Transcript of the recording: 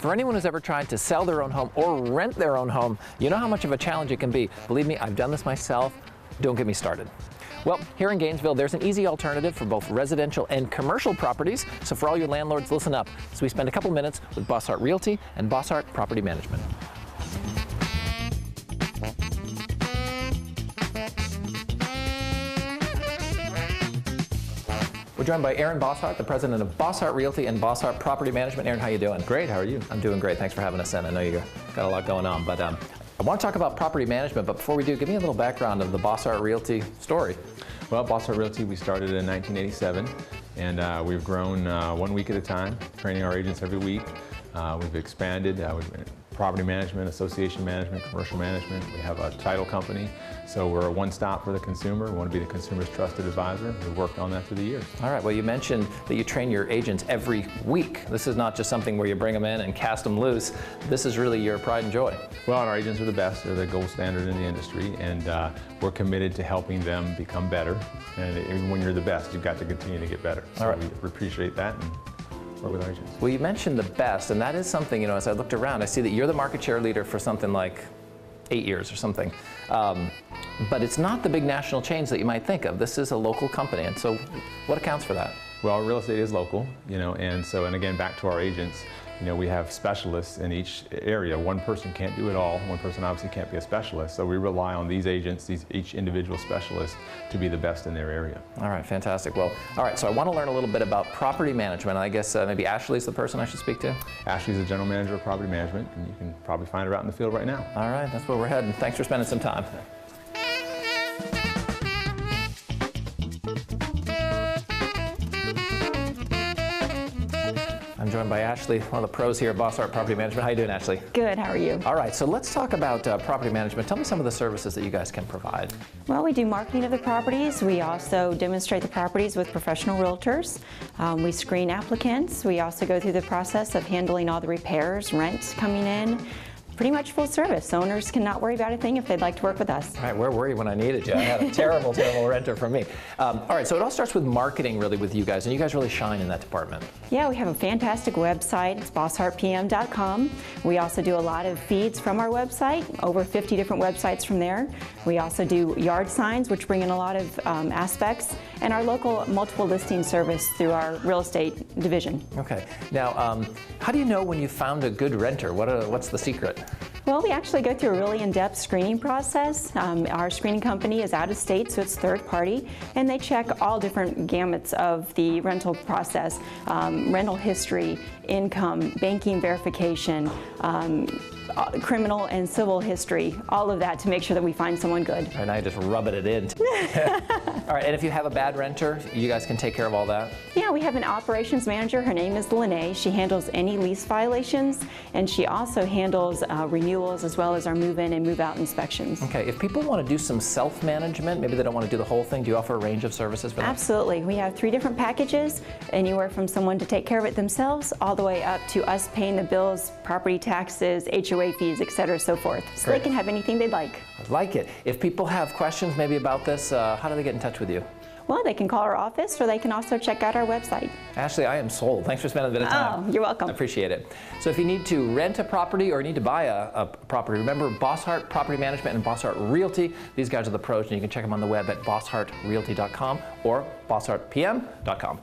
For anyone who's ever tried to sell their own home or rent their own home, you know how much of a challenge it can be. Believe me, I've done this myself. Don't get me started. Well, here in Gainesville, there's an easy alternative for both residential and commercial properties. So for all your landlords, listen up. So we spend a couple minutes with Bosshardt Realty and Bosshardt Property Management. We're joined by Aaron Bosshardt, the president of Bosshardt Realty and Bosshardt Property Management. Aaron, how you doing? Great, how are you? I'm doing great. Thanks for having us in. I know you got a lot going on, but I want to talk about property management, but before we do, give me a little background of the Bosshardt Realty story. Well, Bosshardt Realty, we started in 1987, and we've grown 1 week at a time, training our agents every week. We've expanded. Property management, association management, commercial management. We have a title company, so we're a one-stop for the consumer. We want to be the consumer's trusted advisor. We've worked on that through the years. All right, well, you mentioned that you train your agents every week. This is not just something where you bring them in and cast them loose. This is really your pride and joy. Well, our agents are the best. They're the gold standard in the industry, and we're committed to helping them become better. And even when you're the best, you've got to continue to get better. So we appreciate that. And work with our agents. Well, you mentioned the best, and that is something, as I looked around, I see that you're the market share leader for something like 8 years or something. But it's not the big national chains that you might think of. This is a local company, and so what accounts for that? Well, real estate is local, and again, back to our agents, we have specialists in each area. One person can't do it all. One person obviously can't be a specialist. So we rely on these agents, each individual specialist, to be the best in their area. All right, fantastic. Well, all right, so I want to learn a little bit about property management. I guess maybe Ashley's the person I should speak to? Ashley's the general manager of property management, and you can probably find her out in the field right now. All right, that's where we're heading. Thanks for spending some time. I'm joined by Ashley, one of the pros here at Bosshardt Property Management. How you doing, Ashley? Good, how are you? All right, so let's talk about property management. Tell me some of the services that you guys can provide. Well, we do marketing of the properties. We also demonstrate the properties with professional realtors. We screen applicants. We also go through the process of handling all the repairs, rent coming in. Pretty much full service. Owners cannot worry about a thing if they'd like to work with us. All right, where were you when I needed you? I had a terrible, terrible renter from me. All right, so it all starts with marketing really with you guys, and you guys really shine in that department. Yeah, we have a fantastic website. It's bosshartpm.com. We also do a lot of feeds from our website, over 50 different websites from there. We also do yard signs, which bring in a lot of aspects, and our local multiple listing service through our real estate division. Okay. Now, how do you know when you found a good renter? What's the secret? Well, we actually go through a really in-depth screening process. Our screening company is out of state, so it's third party, and they check all different gamuts of the rental process, rental history, income, banking verification, criminal and civil history, all of that to make sure that we find someone good. All right, now you're just rubbing it in. All right, and if you have a bad renter, you guys can take care of all that? Yeah, we have an operations manager. Her name is Lene. She handles any lease violations, and she also handles renewals as well as our move-in and move-out inspections. Okay, if people want to do some self-management, maybe they don't want to do the whole thing, do you offer a range of services for that? Absolutely. We have 3 different packages, anywhere from someone to take care of it themselves, all the way up to us paying the bills, property taxes, HOA fees, etc., so forth. So Great. They can have anything they'd like. I like it. If people have questions maybe about this, how do they get in touch with you? Well, they can call our office, or they can also check out our website. Ashley, I am sold. Thanks for spending a bit of time. Oh, you're welcome. I appreciate it. So if you need to rent a property or need to buy a property, remember Bosshardt Property Management and Bosshardt Realty. These guys are the pros, and you can check them on the web at bosshartrealty.com or bosshartpm.com.